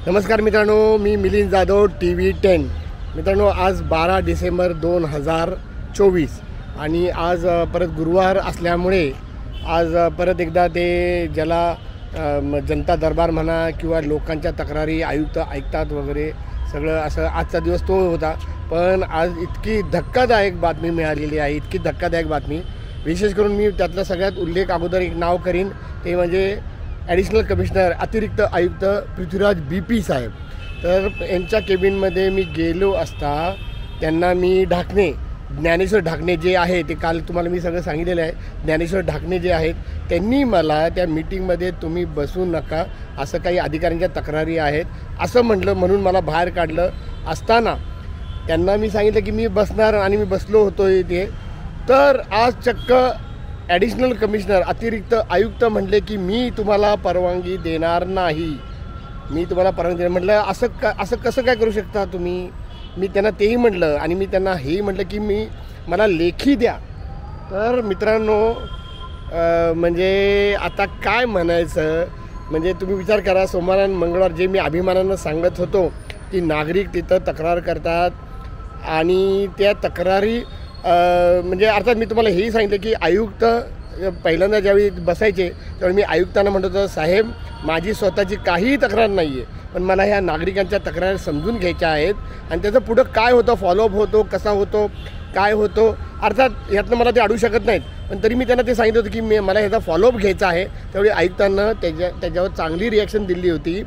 नमस्कार मित्रांनो, मी मिलिंद जाधव TV10। मित्रांनो, आज 12 डिसेंबर 2024 आणि आज परत गुरुवार असल्यामुळे आज परत एकदा ते ज्याला जनता दरबार म्हणा किंवा लोकांच्या तक्रारी आयुक्त ऐकतात वगैरे सगळं असं आजचा दिवस तो होता। पण आज इतकी धक्कादायक बातमी मिळालेली आहे, इतकी धक्कादायक बातमी। विशेष करून मी त्यातला सगळ्यात उल्लेख अगोदर एक नाव करीन, ते म्हणजे ॲडिशनल कमिशनर अतिरिक्त आयुक्त पृथ्वीराज BP साहेब। तर यांच्या केबिनमध्ये मी गेलो असता त्यांना मी ढाकणे ज्ञानेश्वर ढाकणे जे आहे ते काल तुम्हाला मी सगळं सांगितलेलं आहे। ज्ञानेश्वर ढाकणे जे आहेत त्यांनी मला त्या मीटिंगमध्ये तुम्ही बसू नका, असं काही अधिकाऱ्यांच्या तक्रारी आहेत असं म्हटलं, म्हणून मला बाहेर काढलं असताना त्यांना मी सांगितलं की मी बसणार आणि मी बसलो होतो इथे। तर आज चक्क ॲडिशनल कमिशनर अतिरिक्त आयुक्त म्हटले की मी तुम्हाला परवानगी देणार नाही, मी तुम्हाला परवानगी देणार। म्हटलं असं कसं काय करू शकता तुम्ही? मी त्यांना तेही म्हटलं आणि मी त्यांना हेही म्हटलं की मला लेखी द्या। तर मित्रांनो, म्हणजे आता काय म्हणायचं, म्हणजे तुम्ही विचार करा, सोमवार आणि मंगळवार जे मी अभिमानानं सांगत होतो की नागरिक तिथं तक्रार करतात आणि त्या तक्रारी म्हणजे अर्थात मी तुम्हाला हेही सांगितलं की आयुक्त पहिल्यांदा ज्यावेळी बसायचे त्यावेळी मी आयुक्तांना म्हणत होतो, साहेब माझी स्वतःची काहीही तक्रार नाही आहे, पण मला ह्या नागरिकांच्या तक्रारी समजून घ्यायच्या आहेत आणि त्याचं पुढं काय होतं, फॉलोअप होतो कसा होतो काय होतो, अर्थात यातनं मला ते अडू शकत नाहीत, पण तरी मी त्यांना ते सांगितलं होतं की मला ह्याचा फॉलोअप घ्यायचा आहे। त्यावेळी आयुक्तांना त्याच्यावर चांगली रिॲक्शन दिली होती।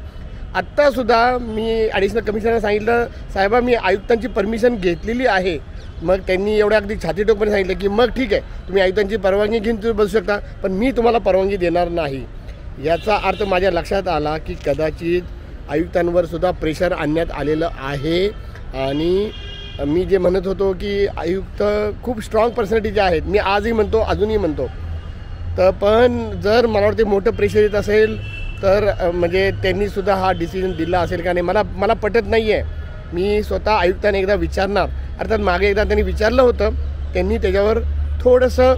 आत्तासुद्धा मी ॲडिशनल कमिशनरला सांगितलं, साहेबा मी आयुक्तांची परमिशन घेतलेली आहे। मग त्यांनी एवढ्या अगदी छातीटोकपणे सांगितलं की मग ठीक आहे, तुम्ही आयुक्तांची परवानगी घेऊन तुम्ही बसू शकता, पण मी तुम्हाला परवानगी देणार नाही। याचा अर्थ माझ्या लक्षात आला की कदाचित आयुक्तांवर सुद्धा प्रेशर आणण्यात आलेलं आहे। आणि मी जे म्हणत होतो की आयुक्त खूप स्ट्रॉंग पर्सनॅलिटी आहेत, मी आजही म्हणतो अजूनही म्हणतो, तर पण जर मला वाटते मोठं प्रेशर येत असेल तर म्हणजे त्यांनीसुद्धा हा डिसिजन दिला असेल का नाही मला पटत नाही आहे। मी स्वतः आयुक्तांनी एकदा विचारणार, अर्थात मागे एकदा त्यांनी विचारलं होतं, त्यांनी त्याच्यावर थोडंसं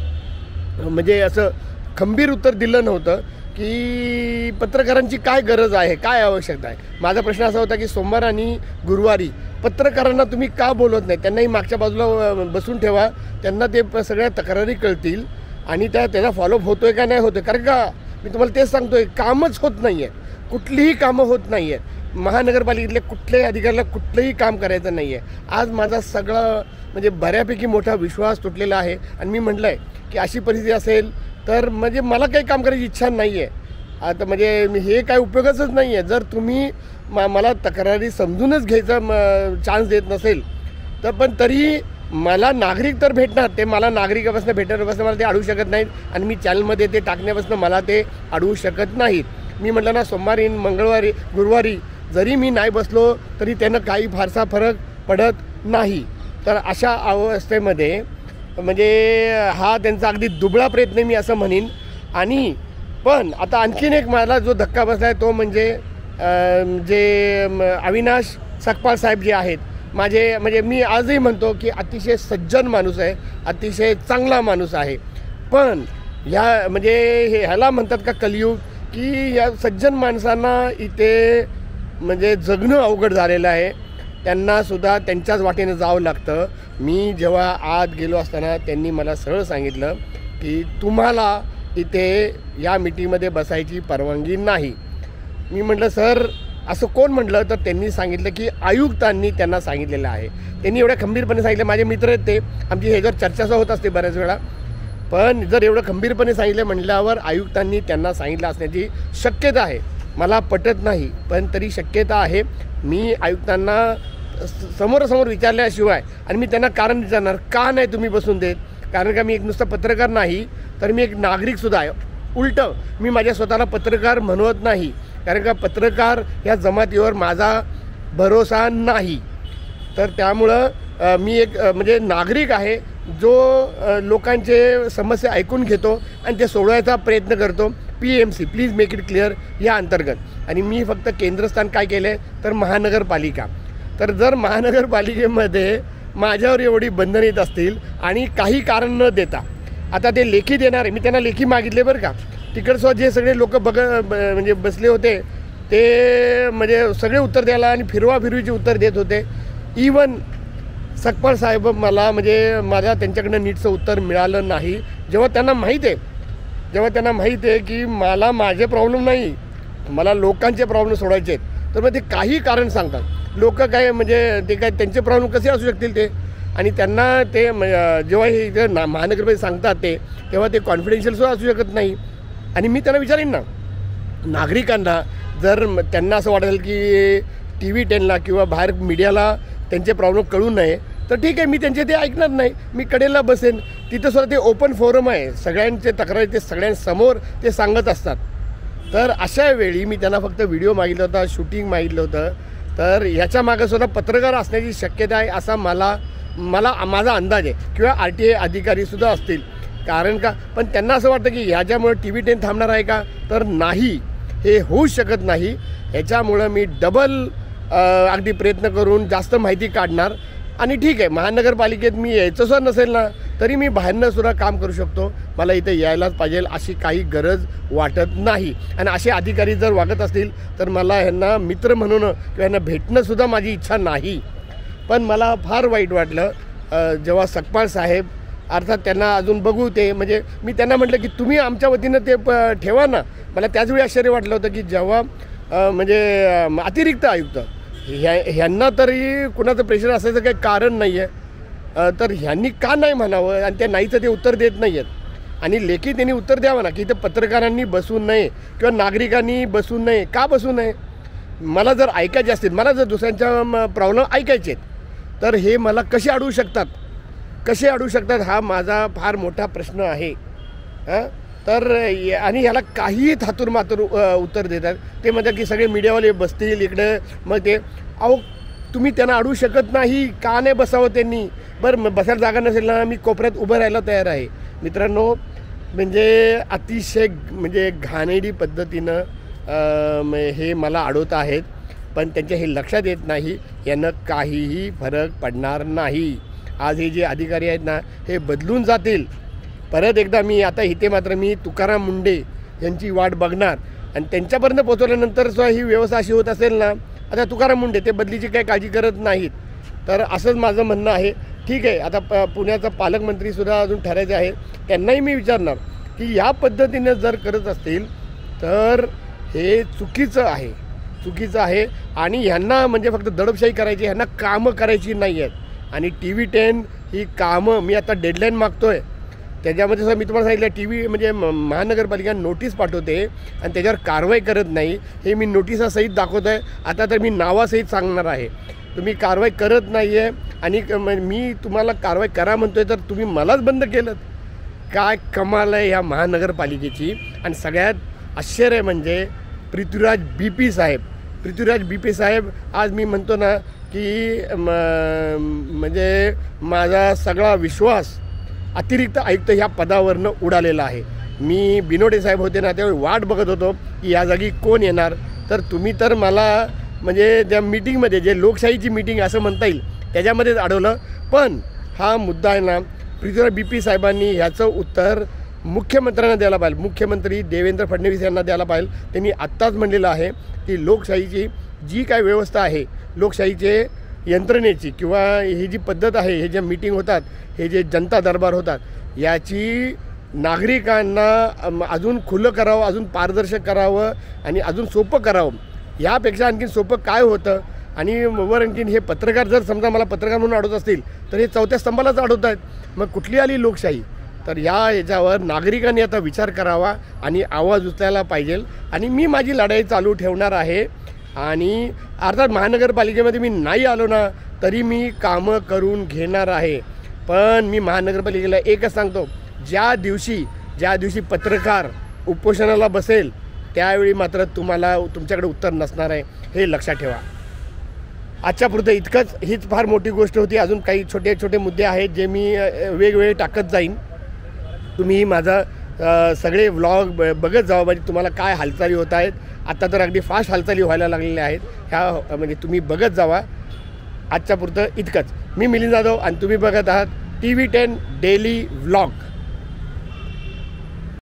म्हणजे असं खंबीर उत्तर दिलं नव्हतं की पत्रकारांची काय गरज आहे, काय आवश्यकता आहे। माझा प्रश्न असा होता की सोमवार आणि गुरुवारी पत्रकारांना तुम्ही का बोलवत नाही, त्यांनाही मागच्या बाजूला बसून ठेवा, त्यांना ते सगळ्या तक्रारी कळतील आणि त्याचा फॉलोअप होतो आहे का नाही होतं। कारण का मी तुम्हाला तेच सांगतो आहे, कामच होत नाही आहे, कुठलीही कामं होत नाही आहेत। महानगरपालिकेतले कुठल्याही अधिकाऱ्याला कुठलंही काम करायचं नाही आहे। आज माझा सगळा म्हणजे बऱ्यापैकी मोठा विश्वास तुटलेला आहे आणि मी म्हटलं आहे की अशी परिस्थिती असेल तर म्हणजे मला काही काम करायची इच्छा नाही आहे। आता म्हणजे हे काय उपयोगाचंच नाही आहे। जर तुम्ही मला तक्रारी समजूनच घ्यायचा चान्स देत नसेल तर पण तरी मला नागरिक तर भेटणार, ते मला नागरिकापासून भेटण्यापासून मला ते अडवू शकत नाहीत आणि मी चॅनलमध्ये ते टाकण्यापासून मला ते अडवू शकत नाहीत। मी म्हटलं ना, सोमवारी मंगळवारी गुरुवारी जरी मी नाही बसलो तरी त्यानं काही फारसा फरक पडत नाही। तर अशा अवस्थेमध्ये म्हणजे हा त्यांचा अगदी दुबळा प्रयत्न मी असं म्हणीन। आणि पण आता आणखीन एक मला जो धक्का बसला आहे तो म्हणजे जे अविनाश सकपाळ साहेब जे आहेत, माझे म्हणजे मी आजही म्हणतो की अतिशय सज्जन माणूस आहे, अतिशय चांगला माणूस आहे। पण म्हणजे ह्याला म्हणतात का कलियुग, की या सज्जन माणसांना इथे म्हणजे जगणं अवघड झालेलं आहे, त्यांनासुद्धा त्यांच्याच वाटेनं जावं लागतं। मी जेव्हा आत गेलो असताना त्यांनी मला सरळ सांगितलं की तुम्हाला इथे या मीटिंगमध्ये बसायची परवानगी नाही। मी म्हटलं सर असं कोण म्हटलं, तर त्यांनी सांगितलं की आयुक्तांनी त्यांना सांगितलेलं आहे। त्यांनी एवढ्या खंबीरपणे सांगितलं, माझे मित्र आहेत ते, आमची ह्याच्यावर चर्चा होत असते बऱ्याच वेळा, पण जर एवढं खंबीरपणे सांगितलं म्हटल्यावर आयुक्तांनी त्यांना सांगितलं असण्याची शक्यता आहे। मला पटत नाही पण तरी शक्यता आहे। मी आयुक्तांना समोरासमोर विचारल्याशिवाय आणि मी त्यांना कारण विचारणार का नाही तुम्ही बसून देत, कारण का मी एक नुसता पत्रकार नाही तर मी एक नागरिकसुद्धा आहे। उलटं मी माझ्या स्वतःला पत्रकार म्हणवत नाही, कारण का पत्रकार या जमातीवर माझा भरोसा नाही। तर त्यामुळं मी एक म्हणजे नागरिक आहे जो लोकांचे समस्या ऐकून घेतो आणि ते सोडवायचा प्रयत्न करतो। PMC please make it clear या अंतर्गत, आणि मी फक्त केंद्रस्थान काय केलं आहे तर महानगरपालिका। तर जर महानगरपालिकेमध्ये माझ्यावर एवढी बंधनं येत असतील आणि काही कारण न देता, आता ते लेखी देणार आहे, मी त्यांना लेखी मागितले बरं का, तिकडचं जे सगळे लोक म्हणजे बसले होते ते म्हणजे सगळे उत्तर द्यायला आणि फिरवाफिरवीची उत्तर देत होते. इवन सकपाळ साहेब मला म्हणजे माझ्या त्यांच्याकडनं नीटचं उत्तर मिळालं नाही. जेव्हा त्यांना माहीत आहे की मला माझे प्रॉब्लेम नाही, मला लोकांचे प्रॉब्लेम सोडायचे आहेत, तर मग ते काही कारण सांगतात. लोक काय म्हणजे ते काय त्यांचे प्रॉब्लेम कसे असू शकतील ते, आणि त्यांना ते जेव्हा हे इथे महानगरपालिका सांगतात तेव्हा ते कॉन्फिडेन्शियलसुद्धा असू शकत नाही. आणि मी त्यांना विचारेन ना, नागरिकांना जर त्यांना असं वाटेल की TV 10ला किंवा बाहेर मीडियाला त्यांचे प्रॉब्लेम कळू नये, तर ठीक आहे, मी त्यांचे ते ऐकणार नाही, मी कडेला बसेन. तिथं सुद्धा ते ओपन फोरम आहे, सगळ्यांचे तक्रारी ते सगळ्यांसमोर ते सांगत असतात. तर अशा वेळी मी त्यांना फक्त व्हिडिओ मागितला होता, शूटिंग मागितलं होतं. तर याच्या मागं सुद्धा पत्रकार असण्याची शक्यता आहे असा माझा अंदाज आहे, किंवा RTI अधिकारीसुद्धा असतील. कारण का, पण त्यांना असं वाटतं की ह्याच्यामुळे TV 10 थांबणार आहे का, तर नाही, हे होऊ शकत नाही. ह्याच्यामुळं मी डबल अगदी प्रयत्न करून जास्त माहिती काढणार. आणि ठीक आहे, महानगरपालिकेत मी यायचंसुद्धा नसेल ना, तरी मी बाहेरनं सुद्धा काम करू शकतो. मला इथे यायलाच पाहिजे अशी काही गरज वाटत नाही. आणि असे अधिकारी जर वागत असतील तर मला ह्यांना मित्र म्हणून किंवा ह्यांना भेटणंसुद्धा माझी इच्छा नाही. पण मला फार वाईट वाटलं जेव्हा सकपाळ साहेब, अर्थात त्यांना अजून बघू ते, म्हणजे मी त्यांना म्हटलं की तुम्ही आमच्या वतीनं ते ठेवा ना. मला त्याचवेळी आश्चर्य वाटलं होतं की जेव्हा म्हणजे अतिरिक्त आयुक्त ह्यांना तरी कुणाचं प्रेशर असायचं काही कारण नाही आहे, तर ह्यांनी का नाही म्हणावं, आणि त्या नाहीचं ते उत्तर देत नाही आहेत. आणि लेखी त्यांनी उत्तर द्यावं ना की इथं पत्रकारांनी बसू नये किंवा नागरिकांनी बसू नये. का बसू नये? मला जर ऐकायचे असतील, मला जर दुसऱ्यांच्या प्रॉब्लेम ऐकायचे आहेत, तर हे मला कसे अडवू शकतात हा माझा फार मोठा प्रश्न आहे. तर आणि ह्याला काहीही थातूरमातूर उत्तर देतात. ते म्हणतात की सगळे मीडियावाले बसतील इकडे, मग ते तुम्ही त्यांना अडवू शकत नाही. का नाही बसावं त्यांनी? बरं, बसायला जागा नसेल ना, मी कोपऱ्यात उभं राहायला तयार आहे. मित्रांनो, म्हणजे अतिशय म्हणजे घाणेरडी पद्धतीनं हे मला अडवत आहेत, पण त्यांच्या हे लक्षात येत नाही. यानं काहीही फरक पडणार नाही. आज हे जे अधिकारी आहेत ना, हे बदलून जातील. परत एकदा मी आता इथे मात्र मी तुकाराम मुंढे यांची वाट बघणार, आणि त्यांच्यापर्यंत पोहोचवल्यानंतर सुद्धा ही व्यवस्था अशी होत असेल ना, आता तुकाराम मुंढे ते बदलीची काही काळजी करत नाहीत. तर असंच माझं म्हणणं आहे. ठीक आहे, आता पुण्याचा पालकमंत्रीसुद्धा अजून ठरायचे आहे, त्यांनाही मी विचारणार की या पद्धतीने जर करत असतील तर हे चुकीचं आहे. आणि ह्यांना म्हणजे फक्त दडपशाही करायची, ह्यांना कामं करायची नाही आहेत. आणि TV 10 ही कामं मी आता डेडलाईन मागतो आहे, त्याच्यामध्ये सुद्धा मी तुम्हाला सांगितलं TV म्हणजे महानगरपालिका नोटीस पाठवते आणि त्याच्यावर कारवाई करत नाही. हे मी नोटिसासहित दाखवतो आहे. आता तर मी नावासहित सांगणार आहे, तुम्ही कारवाई करत नाही आहे. आणि मी तुम्हाला कारवाई करा म्हणतो आहे, तर तुम्ही मलाच बंद केलं. काय कमाल आहे ह्या महानगरपालिकेची. आणि सगळ्यात आश्चर्य म्हणजे पृथ्वीराज BP साहेब आज मी म्हणतो ना की म्हणजे माझा सगळा विश्वास अतिरिक्त आयुक्त ह्या पदावरनं उडालेला आहे. मी बिनोडे साहेब होते ना, त्यावेळी वाट बघत होतो की या जागी कोण येणार. तर तुम्ही तर मला म्हणजे त्या मीटिंगमध्ये, जे लोकशाहीची मीटिंग असं म्हणता येईल, त्याच्यामध्येच अडवलं. पण हा मुद्दा आहे ना, पृथ्वीराज BP साहेबांनी ह्याचं उत्तर मुख्यमंत्र्यांना द्यायला पाहिजे. मुख्यमंत्री देवेंद्र फडणवीस यांना द्यायला पाहिजे. त्यांनी आत्ताच म्हणलेलं आहे की लोकशाहीची जी काय व्यवस्था आहे, लोकशाहीचे यंत्रणेची किंवा ही जी पद्धत आहे, हे जे मीटिंग होतात, हे जे जनता दरबार होतात, याची नागरिकांना अजून खुलं करावं, अजून पारदर्शक करावं आणि अजून सोपं करावं. यापेक्षा आणखीन सोपं काय होतं? आणि वर आणखीन हे पत्रकार, जर समजा मला पत्रकार म्हणून अडवत असतील तर हे चौथ्या स्तंभालाच अडवत आहेत. मग कुठली आली लोकशाही? तर याच्यावर नागरिकांनी आता विचार करावा आणि आवाज उचलायला पाहिजे. आणि मी माझी लढाई चालू ठेवणार आहे. आणि अर्थात महानगरपालिकेमध्ये मी नाही आलो ना, तरी मी कामं करून घेणार आहे. पण मी महानगरपालिकेला एकच सांगतो, ज्या दिवशी पत्रकार उपोषणाला बसेल त्यावेळी मात्र तुमच्याकडे उत्तर नसणार आहे, हे लक्षात ठेवा. आजच्यापुरतं इतकंच. हीच फार मोठी गोष्ट होती. अजून काही छोटे छोटे मुद्दे आहेत जे मी वेगवेगळे टाकत जाईन. तुम्ही माझा सगळे व्लॉग बघत जावं, म्हणजे तुम्हाला काय हालचाली होत आहेत. आता तर अगदी फास्ट हालचाली व्हायला लागलेल्या आहेत ह्या, म्हणजे तुम्ही बघत जावा. आजच्यापुरतं इतकंच. मी मिलिंद जाधव आणि तुम्ही बघत आहात TV 10 डेली व्लॉग.